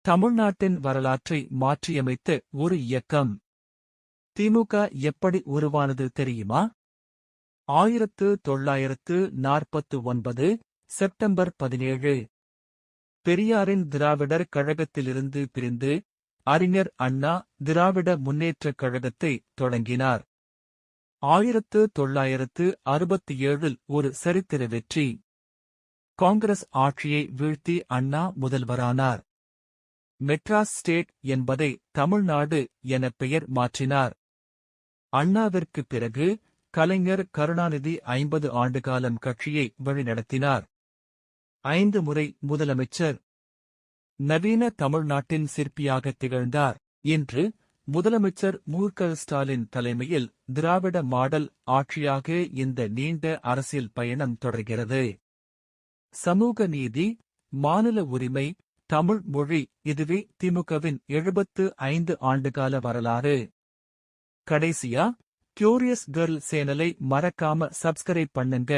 தமிழ்நாட்டின் வரலாற்றை மாற்றியமைத்த ஒரு இயக்கம். திமுக எப்படி உருவானது தெரியுமா? 1949 செப்டம்பர் 17. பெரியாரின் திராவிடர் கழகத்திலிருந்து பிரிந்து அறிஞர் அண்ணா திராவிட முன்னேற்றக் கழகத்தை தொடங்கினார். 1967 ஒரு சரித்திர வெற்றி. காங்கிரஸ் ஆட்சியை வீழ்த்தி அண்ணா முதல்வரானார். மெட்ராஸ் ஸ்டேட் என்பதை தமிழ்நாடு என பெயர் மாற்றினார். அண்ணாவிற்கு பிறகு கலைஞர் கருணாநிதி 50 ஆண்டுகாலம் கட்சியை வழிநடத்தினார். 5 முறை முதலமைச்சர். நவீன தமிழ்நாட்டின் சிற்பியாக திகழ்ந்தார். இன்று முதலமைச்சர் மு.க. ஸ்டாலின் தலைமையில் திராவிட மாடல் ஆட்சியாக இந்த நீண்ட அரசியல் பயணம் தொடர்கிறது. சமூக நீதி, மாநில உரிமை, தமிழ் மொழி இதுவே திமுகவின் 75 ஆண்டுகால வரலாறு. கடைசியா, கியூரியஸ் கேர்ள் சேனலை மறக்காம சப்ஸ்கிரைப் பண்ணுங்க.